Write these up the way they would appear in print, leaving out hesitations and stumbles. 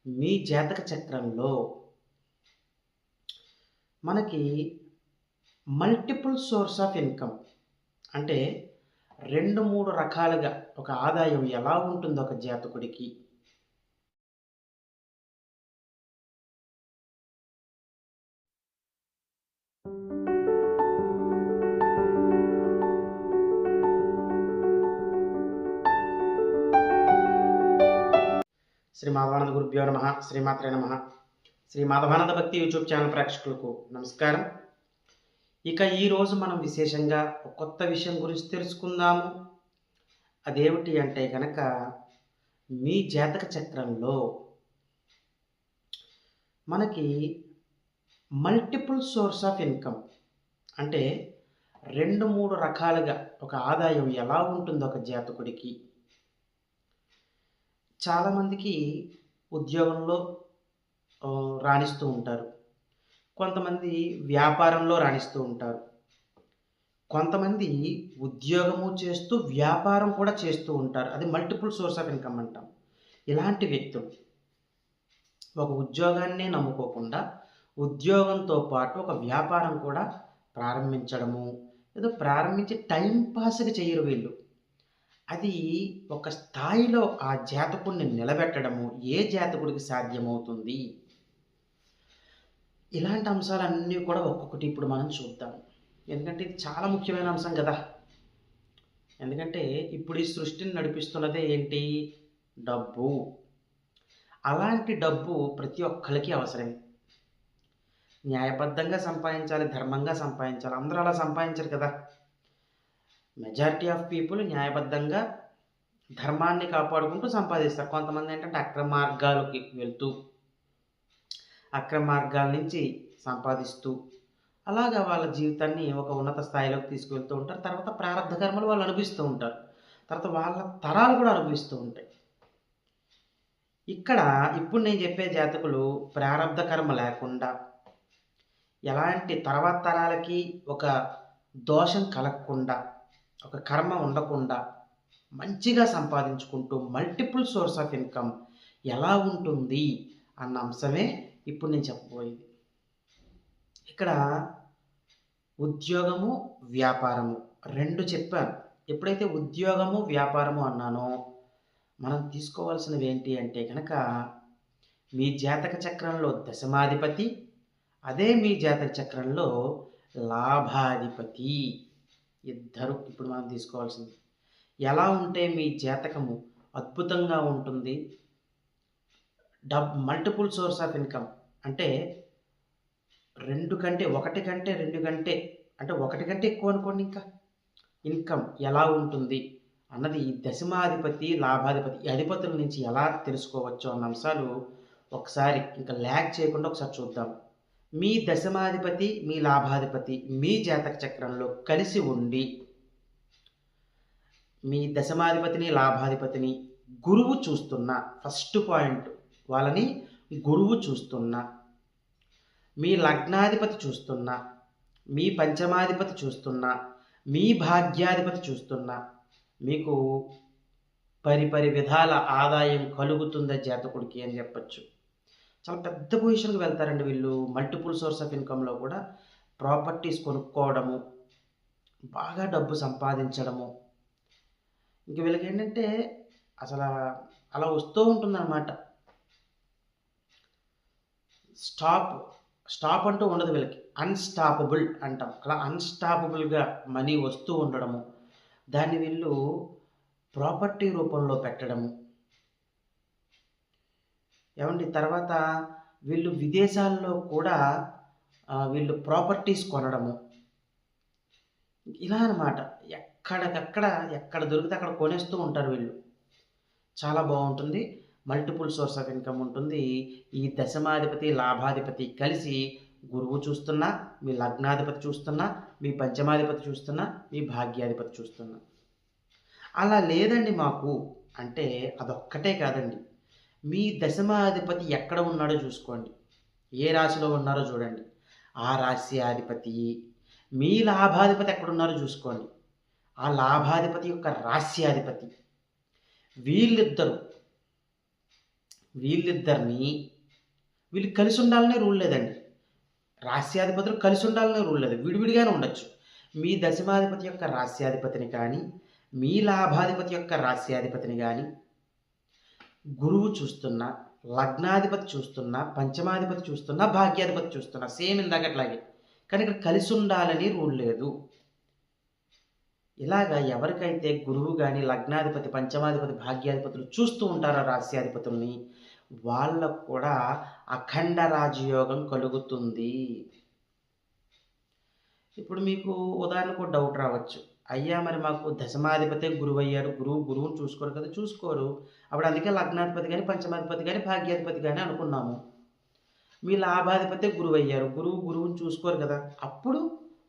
మీ జాతక చక్రంలో మనకి మల్టిపుల్ సోర్స్ ఆఫ్ ఇన్కమ్ అంటే 2, 3 రకాలుగా ఒక ఆదాయం ఎలా ఉంటుందో ఒక జాతకుడికి శ్రీ మాధవానంద గురుభ్యో నమః, శ్రీమాత్రే నమః. శ్రీ మాధవానంద భక్తి యూట్యూబ్ ఛానల్ ప్రేక్షకులకు నమస్కారం. ఇక ఈరోజు మనం విశేషంగా ఒక కొత్త విషయం గురించి తెలుసుకుందాము. అదేమిటి అంటే కనుక మీ జాతక చక్రంలో మనకి మల్టిపుల్ సోర్స్ ఆఫ్ ఇన్కమ్ అంటే 2, 3 రకాలుగా ఒక ఆదాయం ఎలా ఉంటుందో ఒక జాతకుడికి. చాలామందికి ఉద్యోగంలో రాణిస్తూ ఉంటారు. కొంతమంది వ్యాపారంలో రాణిస్తూ ఉంటారు. కొంతమంది ఉద్యోగము చేస్తూ వ్యాపారం కూడా చేస్తూ ఉంటారు. అది మల్టిపుల్ సోర్స్ ఆఫ్ ఇన్కమ్ అంటాం. ఇలాంటి వ్యక్తులు ఒక ఉద్యోగాన్నే నమ్ముకోకుండా ఉద్యోగంతో పాటు ఒక వ్యాపారం కూడా ప్రారంభించడము, ఏదో ప్రారంభించి టైం పాస్‌కి చేయరు వీళ్ళు. అది ఒక స్థాయిలో ఆ జాతకుడిని నిలబెట్టడము ఏ జాతకుడికి సాధ్యమవుతుంది? ఇలాంటి అంశాలన్నీ కూడా ఒక్కొక్కటి ఇప్పుడు మనం చూద్దాం. ఎందుకంటే ఇది చాలా ముఖ్యమైన అంశం కదా! ఎందుకంటే ఇప్పుడు ఈ సృష్టిని నడిపిస్తున్నదే ఏంటి? డబ్బు. అలాంటి డబ్బు ప్రతి ఒక్కళ్ళకి అవసరమే. న్యాయబద్ధంగా సంపాదించాలి, ధర్మంగా సంపాదించాలి. అందరూ అలా సంపాదించరు కదా! మెజారిటీ ఆఫ్ పీపుల్ న్యాయబద్ధంగా ధర్మాన్ని కాపాడుకుంటూ సంపాదిస్తారు. కొంతమంది ఏంటంటే అక్రమ మార్గాలకి వెళ్తూ అక్రమ మార్గాల నుంచి సంపాదిస్తూ అలాగా వాళ్ళ జీవితాన్ని ఒక ఉన్నత స్థాయిలోకి తీసుకువెళ్తూ ఉంటారు. తర్వాత ప్రారంధ కర్మలు వాళ్ళు అనుభవిస్తూ ఉంటారు. తర్వాత వాళ్ళ తరాలు కూడా అనుభవిస్తూ ఉంటాయి. ఇక్కడ ఇప్పుడు నేను చెప్పే జాతకులు ప్రారంధ కర్మ లేకుండా ఎలాంటి తర్వాత తరాలకి ఒక దోషం కలగకుండా, ఒక కర్మ ఉండకుండా మంచిగా సంపాదించుకుంటూ మల్టిపుల్ సోర్స్ ఆఫ్ ఇన్కమ్ ఎలా ఉంటుంది అన్న అంశమే ఇప్పుడు నేను చెప్పబోయేది. ఇక్కడ ఉద్యోగము, వ్యాపారము 2 చెప్పాను. ఎప్పుడైతే ఉద్యోగము, వ్యాపారము అన్నానో మనం తీసుకోవాల్సినవి ఏంటి అంటే కనుక మీ జాతక చక్రంలో దశమాధిపతి, అదే మీ జాతక చక్రంలో లాభాధిపతి. ఇద్దరు ఇప్పుడు మనం తీసుకోవాల్సింది. ఎలా ఉంటే మీ జాతకము అద్భుతంగా ఉంటుంది? మల్టిపుల్ సోర్స్ ఆఫ్ ఇన్కమ్ అంటే 2 కంటే 1 కంటే 2 కంటే అంటే 1 కంటే ఎక్కువ అనుకోండి ఇంకా. ఇన్కమ్ ఎలా ఉంటుంది అన్నది ఈ దశమాధిపతి, లాభాధిపతి ఈ అధిపతుల నుంచి ఎలా తెలుసుకోవచ్చు అన్న అంశాలు ఒకసారి ఇంకా ల్యాగ్ చేయకుండా ఒకసారి చూద్దాం. మీ దశమాధిపతి, మీ లాభాధిపతి మీ జాతక చక్రంలో కలిసి ఉండి మీ దశమాధిపతిని, లాభాధిపతిని గురువు చూస్తున్న ఫస్ట్ పాయింట్ వాళ్ళని గురువు చూస్తున్న, మీ లగ్నాధిపతి చూస్తున్న, మీ పంచమాధిపతి చూస్తున్న, మీ భాగ్యాధిపతి చూస్తున్న మీకు పరిపరి విధాల ఆదాయం కలుగుతుందా జాతకుడికి అని చెప్పచ్చు. చాలా పెద్ద పొజిషన్‌కి వెళ్తారండి వీళ్ళు. మల్టిపుల్ సోర్స్ ఆఫ్ ఇన్కమ్‌లో కూడా ప్రాపర్టీస్ కొనుక్కోవడము, బాగా డబ్బు సంపాదించడము. ఇంక వీళ్ళకేంటంటే అసల అలా వస్తూ ఉంటుందన్నమాట. స్టాప్ అంటూ ఉండదు వీళ్ళకి. అన్‌స్టాపబుల్ అంటాం. అలా అన్‌స్టాపబుల్‌గా మనీ వస్తూ ఉండడము. దాన్ని వీళ్ళు ప్రాపర్టీ రూపంలో పెట్టడము. ఏవండీ తర్వాత వీళ్ళు విదేశాల్లో కూడా వీళ్ళు ప్రాపర్టీస్ కొనడము. ఇలా అన్నమాట. ఎక్కడికక్కడ ఎక్కడ దొరికితే అక్కడ కొనేస్తూ ఉంటారు వీళ్ళు. చాలా బావుంటుంది. మల్టిపుల్ సోర్స్ ఆఫ్ ఇన్కమ్ ఉంటుంది. ఈ దశమాధిపతి, లాభాధిపతి కలిసి గురువు చూస్తున్నా, మీ లగ్నాధిపతి చూస్తున్నా, మీ పంచమాధిపతి చూస్తున్నా, మీ భాగ్యాధిపతి చూస్తున్నా. అలా లేదండి మాకు అంటే అదొక్కటే కాదండి. మీ దశమాధిపతి ఎక్కడ ఉన్నాడో చూసుకోండి. ఏ రాశిలో ఉన్నారో చూడండి. ఆ రాశి అధిపతి మీ లాభాధిపతి ఎక్కడున్నారో చూసుకోండి. ఆ లాభాధిపతి యొక్క రాశ్యాధిపతి వీళ్ళిద్దరూ వీళ్ళిద్దరిని వీళ్ళు కలిసి ఉండాలనే రూల్ లేదండి. రాస్యాధిపతులు కలిసి ఉండాలనే రూల్ లేదు. విడివిడిగానే ఉండొచ్చు. మీ దశమాధిపతి యొక్క రాస్యాధిపతిని కానీ, మీ లాభాధిపతి యొక్క రాస్యాధిపతిని కానీ గురువు చూస్తున్నా, లగ్నాధిపతి చూస్తున్నా, పంచమాధిపతి చూస్తున్నా, భాగ్యాధిపతి చూస్తున్నా, సేమ్ ఇందాకట్లాగే. కానీ ఇక్కడ కలిసి ఉండాలని రూల్ లేదు. ఇలాగా ఎవరికైతే గురువు కానీ, లగ్నాధిపతి, పంచమాధిపతి, భాగ్యాధిపతులు చూస్తూ ఉంటారో రాస్యాధిపతుల్ని, వాళ్ళకు కూడా అఖండ రాజయోగం కలుగుతుంది. ఇప్పుడు మీకు ఉదాహరణకు డౌట్ రావచ్చు. అయ్యా మరి మాకు దశమాధిపతే గురువు అయ్యారు, గురువుని చూసుకోరు కదా. చూసుకోరు. అప్పుడు అందుకే లగ్నాధిపతి కానీ, పంచమాధిపతి కానీ, భాగ్యాధిపతి కానీ అనుకున్నాము. మీ లాభాధిపతే గురువు అయ్యారు, గురువుని చూసుకోరు కదా. అప్పుడు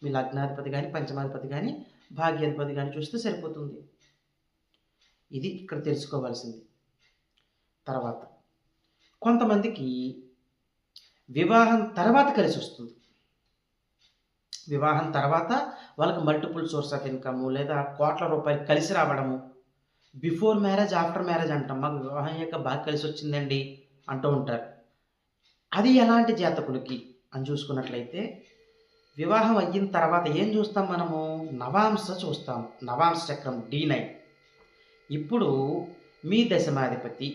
మీ లగ్నాధిపతి కానీ, పంచమాధిపతి కానీ, భాగ్యాధిపతి కానీ చూస్తే సరిపోతుంది. ఇది ఇక్కడ తెలుసుకోవాల్సింది. తర్వాత కొంతమందికి వివాహం తర్వాత కలిసి వస్తుంది. వివాహం తర్వాత వాళ్ళకి మల్టిపుల్ సోర్స్ ఆఫ్ ఇన్కమ్ లేదా కోట్ల రూపాయలు కలిసి రావడము. బిఫోర్ మ్యారేజ్, ఆఫ్టర్ మ్యారేజ్ అంటాం. మాకు వివాహం యొక్క బాగా కలిసి వచ్చిందండి అంటూ ఉంటారు. అది ఎలాంటి జాతకులకి అని చూసుకున్నట్లయితే, వివాహం అయిన తర్వాత ఏం చూస్తాం మనము? నవాంశ చూస్తాం. నవాంశ చక్రం D9. ఇప్పుడు మీ దశమాధిపతి,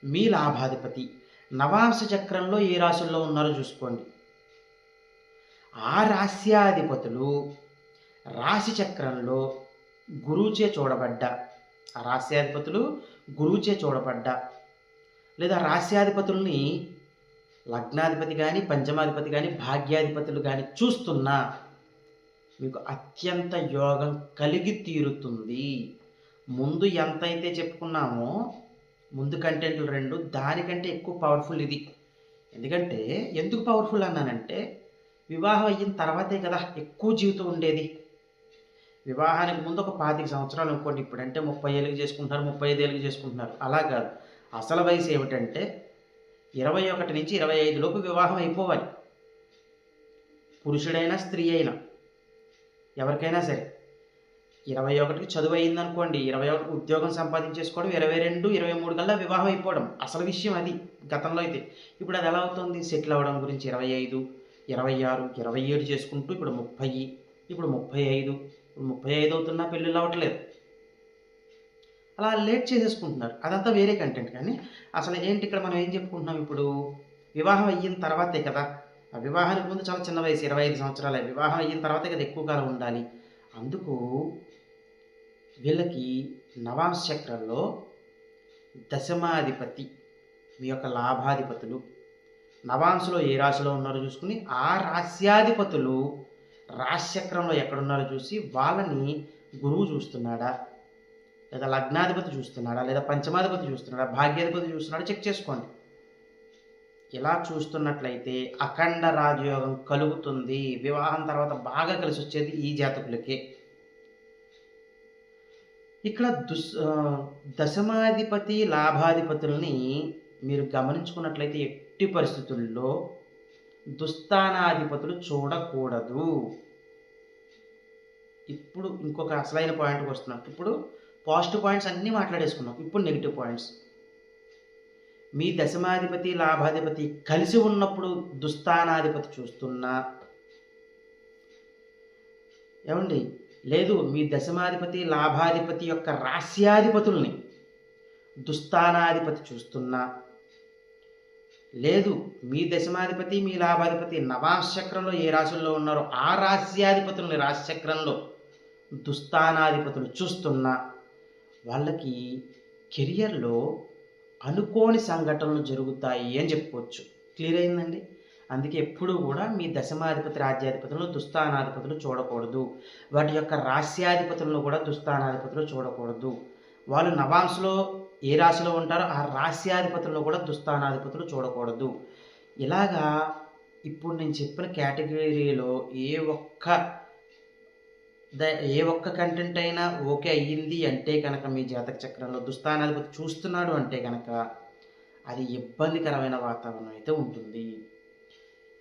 మీ లాభాధిపతి నవాంశ చక్రంలో ఏ రాశుల్లో ఉన్నారో చూసుకోండి. ఆ రాస్యాధిపతులు రాశి చక్రంలో గురువుచే చూడబడ్డ, ఆ రాస్యాధిపతులు గురువుచే చూడబడ్డ, లేదా రాస్యాధిపతుల్ని లగ్నాధిపతి కానీ, పంచమాధిపతి కానీ, భాగ్యాధిపతులు కానీ చూస్తున్నా మీకు అత్యంత యోగం కలిగి తీరుతుంది. ముందు ఎంతైతే చెప్పుకున్నామో, ముందు కంటెంట్లు రెండు, దానికంటే ఎక్కువ పవర్ఫుల్ ఇది. ఎందుకంటే ఎందుకు పవర్ఫుల్ అన్నానంటే, వివాహం అయిన తర్వాతే కదా ఎక్కువ జీవితం ఉండేది. వివాహానికి ముందు ఒక 25 సంవత్సరాలు అనుకోండి. ఇప్పుడంటే 30 ఏళ్ళకి చేసుకుంటున్నారు, 35 ఏళ్ళకి చేసుకుంటున్నారు. అలా కాదు. అసలు వయసు ఏమిటంటే 21 నుంచి 25 లోపు వివాహం అయిపోవాలి. పురుషుడైనా, స్త్రీ అయినా, ఎవరికైనా సరే. 21కి చదువు అయిందనుకోండి, 21కి ఉద్యోగం సంపాదించేసుకోవడం, 22, 23 కల్లా వివాహం అయిపోవడం అసలు విషయం అది. గతంలో అయితే. ఇప్పుడు అది ఎలా అవుతుంది? సెటిల్ అవ్వడం గురించి 25, 26, 27 చేసుకుంటూ ఇప్పుడు 30, ఇప్పుడు 35, ఇప్పుడు 35 అవుతున్నా పెళ్ళిళ్ళు అవ్వట్లేదు. అలా లేట్ చేసేసుకుంటున్నారు. అదంతా వేరే కంటెంట్. కానీ అసలు ఏంటి ఇక్కడ మనం ఏం చెప్పుకుంటున్నాం? ఇప్పుడు వివాహం అయిన తర్వాతే కదా. ఆ వివాహానికి ముందు చాలా చిన్న వయసు, 25 సంవత్సరాలే. వివాహం అయిన తర్వాతే కదా ఎక్కువ కాలం ఉండాలి. అందుకు వీళ్ళకి నవాంశ చక్రంలో దశమాధిపతి, మీ యొక్క లాభాధిపతులు నవాంశలో ఏ రాశిలో ఉన్నారో చూసుకుని, ఆ రాశ్యాధిపతులు రాశిచక్రంలో ఎక్కడున్నారో చూసి వాళ్ళని గురువు చూస్తున్నాడా, లేదా లగ్నాధిపతి చూస్తున్నాడా, లేదా పంచమాధిపతి చూస్తున్నాడా, భాగ్యాధిపతి చూస్తున్నాడా చెక్ చేసుకోండి. ఇలా చూస్తున్నట్లయితే అఖండ రాజయోగం కలుగుతుంది. వివాహం తర్వాత బాగా కలిసి వచ్చేది ఈ జాతకులకే. ఇక్కడ దశమాధిపతి, లాభాధిపతుల్ని మీరు గమనించుకున్నట్లయితే ఎట్టి పరిస్థితుల్లో దుస్థానాధిపతులు చూడకూడదు. ఇప్పుడు ఇంకొక అసలైన పాయింట్కి వస్తున్నాం. ఇప్పుడు పాజిటివ్ పాయింట్స్ అన్నీ మాట్లాడేసుకున్నాం. ఇప్పుడు నెగిటివ్ పాయింట్స్. మీ దశమాధిపతి, లాభాధిపతి కలిసి ఉన్నప్పుడు దుస్థానాధిపతి చూస్తున్నా, ఏమండి, లేదు మీ దశమాధిపతి, లాభాధిపతి యొక్క రాశ్యాధిపతుల్ని దుస్థానాధిపతి చూస్తున్నా, లేదు మీ దశమాధిపతి, మీ లాభాధిపతి నవాంశ చక్రంలో ఏ రాశుల్లో ఉన్నారో ఆ రాశ్యాధిపతుల్ని రాశిచక్రంలో దుస్థానాధిపతులు చూస్తున్నా, వాళ్ళకి కెరియర్లో అనుకోని సంఘటనలు జరుగుతాయి అని చెప్పుకోవచ్చు. క్లియర్ అయిందండి? అందుకే ఎప్పుడూ కూడా మీ దశమాధిపతి, రాజ్యాధిపతులను దుస్థానాధిపతులు చూడకూడదు. వాటి యొక్క రాశ్యాధిపతులను కూడా దుస్థానాధిపతులు చూడకూడదు. వాళ్ళు నవాంశలో ఏ రాశిలో ఉంటారో ఆ రాశ్యాధిపతులను కూడా దుస్థానాధిపతులు చూడకూడదు. ఇలాగా ఇప్పుడు నేను చెప్పిన కేటగిరీలో ఏ ఒక్క కంటెంట్ అయినా ఓకే అయ్యింది అంటే కనుక, మీ జాతక చక్రంలో దుస్థానాధిపతి చూస్తున్నాడు అంటే కనుక అది ఇబ్బందికరమైన వాతావరణం అయితే ఉంటుంది.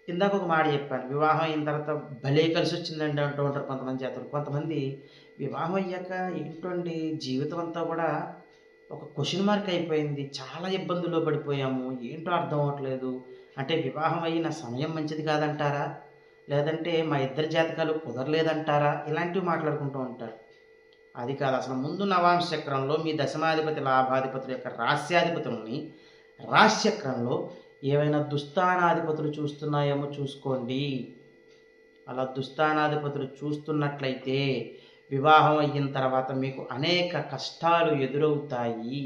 ఇందాక ఒక మాట చెప్పాను, వివాహం అయిన తర్వాత భలే కలిసి వచ్చిందండి అంటూ ఉంటారు కొంతమంది జాతకులు. కొంతమంది వివాహం అయ్యాక ఏంటండి జీవితం అంతా కూడా ఒక క్వెషన్ మార్క్ అయిపోయింది. చాలా ఇబ్బందుల్లో పడిపోయాము. ఏంటో అర్థం అవ్వట్లేదు. అంటే వివాహం అయిన సమయం మంచిది కాదంటారా? లేదంటే మా ఇద్దరి జాతకాలు కుదరలేదంటారా? ఇలాంటివి మాట్లాడుకుంటూ ఉంటారు. అది కాదు. అసలు ముందు నవాంశ చక్రంలో మీ దశమాధిపతి, లాభాధిపతుల యొక్క రాస్యాధిపతులని రాశిచక్రంలో ఏవైనా దుస్థానాధిపతులు చూస్తున్నాయేమో చూసుకోండి. అలా దుస్థానాధిపతులు చూస్తున్నట్లయితే వివాహం అయిన తర్వాత మీకు అనేక కష్టాలు ఎదురవుతాయి.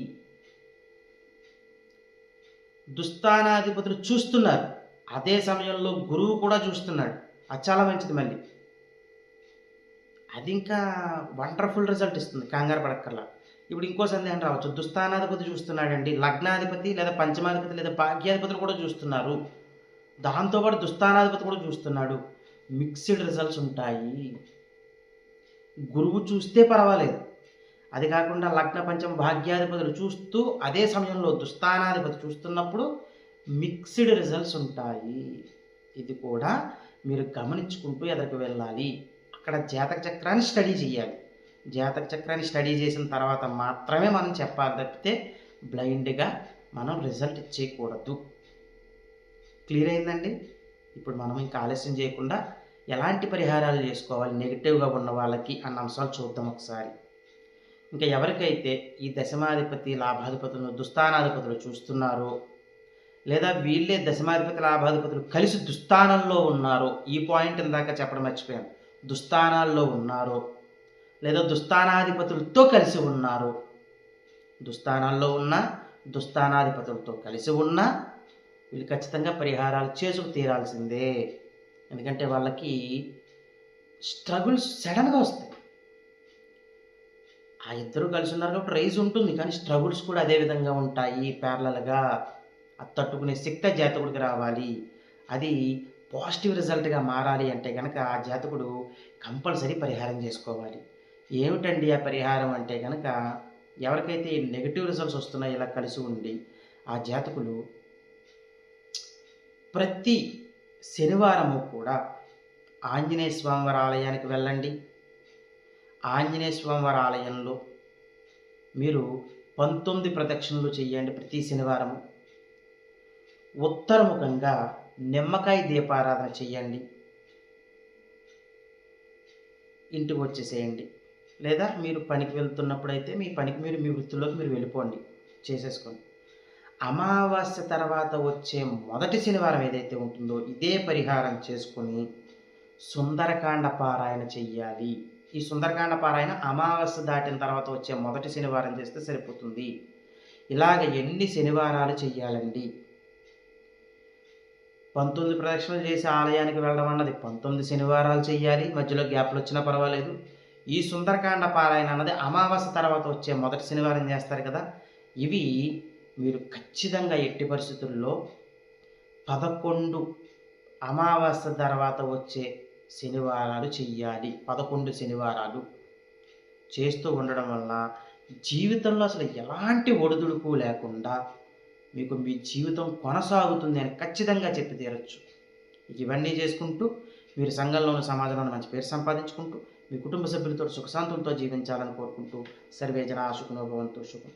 దుస్థానాధిపతులు చూస్తున్నారు, అదే సమయంలో గురువు కూడా చూస్తున్నాడు. అది చాలా మంచిది. మళ్ళీ అది ఇంకా వండర్ఫుల్ రిజల్ట్ ఇస్తుంది, కంగారు పడక్కర్లా. ఇప్పుడు ఇంకో సందేహం రావచ్చు, దుస్థానాధిపతి చూస్తున్నాడండి, లగ్నాధిపతి లేదా పంచమాధిపతి లేదా భాగ్యాధిపతులు కూడా చూస్తున్నారు, దాంతోపాటు దుస్థానాధిపతి కూడా చూస్తున్నాడు. మిక్స్డ్ రిజల్ట్స్ ఉంటాయి. గురువు చూస్తే పర్వాలేదు, అది కాకుండా లగ్న పంచమ భాగ్యాధిపతులు చూస్తూ అదే సమయంలో దుస్థానాధిపతి చూస్తున్నప్పుడు మిక్స్డ్ రిజల్ట్స్ ఉంటాయి. ఇది కూడా మీరు గమనించుకుంటూ ఎదరికి వెళ్ళాలి. అక్కడ జాతక చక్రాన్ని స్టడీ చేయాలి. జాతక చక్రాన్ని స్టడీ చేసిన తర్వాత మాత్రమే మనం చెప్పాలి తప్పితే బ్లైండ్గా మనం రిజల్ట్ ఇచ్చేయకూడదు. క్లియర్ అయిందండి? ఇప్పుడు మనం ఇంకా ఆలస్యం చేయకుండా ఎలాంటి పరిహారాలు చేసుకోవాలి నెగిటివ్గా ఉన్న వాళ్ళకి అన్న అంశాలు చూద్దాం ఒకసారి. ఇంకా ఎవరికైతే ఈ దశమాధిపతి లాభాధిపతులను దుస్థానాధిపతులు చూస్తున్నారో, లేదా వీళ్ళే దశమాధిపతి లాభాధిపతులు కలిసి దుస్థానంలో ఉన్నారో, ఈ పాయింట్ ఇందాక చెప్పడం మర్చిపోయాను, దుస్థానాల్లో ఉన్నారో లేదా దుస్థానాధిపతులతో కలిసి ఉన్నారో, దుస్థానాల్లో ఉన్న దుస్థానాధిపతులతో కలిసి ఉన్నా వీళ్ళు ఖచ్చితంగా పరిహారాలు చేసుకు తీరాల్సిందే. ఎందుకంటే వాళ్ళకి స్ట్రగుల్స్ సడన్గా వస్తాయి. ఆ ఇద్దరు కలిసి ఉన్నారు కాబట్టి రైజ్ ఉంటుంది, కానీ స్ట్రగుల్స్ కూడా అదే విధంగా ఉంటాయి ప్యారలల్గా. అది తట్టుకునే శక్తి జాతకుడికి రావాలి. అది పాజిటివ్ రిజల్ట్గా మారాలి అంటే కనుక ఆ జాతకుడు కంపల్సరీ పరిహారం చేసుకోవాలి. ఏమిటండి ఆ పరిహారం అంటే కనుక, ఎవరికైతే నెగిటివ్ రిజల్ట్స్ వస్తున్నాయి ఇలా కలిసి ఉండి, ఆ జాతకులు ప్రతి శనివారము కూడా ఆంజనేయ స్వామివారి ఆలయానికి వెళ్ళండి. ఆంజనేయ స్వామివారి ఆలయంలో మీరు 19 ప్రదక్షిణలు చేయండి ప్రతి శనివారము. ఉత్తరముఖంగా నిమ్మకాయ దీపారాధన చేయండి. ఇంటికి వచ్చేసేయండి. లేదా మీరు పనికి వెళ్తున్నప్పుడైతే మీ పనికి మీరు మీ వృత్తిలోకి మీరు వెళ్ళిపోండి, చేసేసుకోండి. అమావాస్య తర్వాత వచ్చే మొదటి శనివారం ఏదైతే ఉంటుందో ఇదే పరిహారం చేసుకొని సుందరకాండ పారాయణ చెయ్యాలి. ఈ సుందరకాండ పారాయణ అమావాస్య దాటిన తర్వాత వచ్చే మొదటి శనివారం చేస్తే సరిపోతుంది. ఇలాగ ఎన్ని శనివారాలు చెయ్యాలండి? 19 ప్రదక్షిణలు చేసి ఆలయానికి వెళ్ళడం అన్నది 19 శనివారాలు చెయ్యాలి, మధ్యలో గ్యాప్లు వచ్చినా పర్వాలేదు. ఈ సుందరకాండ పారాయణ అన్నది అమావాస్య తర్వాత వచ్చే మొదటి శనివారం చేస్తారు కదా, ఇవి మీరు ఖచ్చితంగా ఎట్టి పరిస్థితుల్లో 11 అమావాస్య తర్వాత వచ్చే శనివారాలు చెయ్యాలి. 11 శనివారాలు చేస్తూ ఉండడం వలన జీవితంలో అసలు ఎలాంటి ఒడిదుడుకు లేకుండా మీకు మీ జీవితం కొనసాగుతుంది అని ఖచ్చితంగా చెప్పి తీరచ్చు. ఇవన్నీ చేసుకుంటూ మీరు సంఘంలోని సమాజంలో మంచి పేరు సంపాదించుకుంటూ మీ కుటుంబ సభ్యులతో సుఖశాంతులతో జీవించాలని కోరుకుంటూ సర్వే జనా సుఖినో భవంతు. శుభం.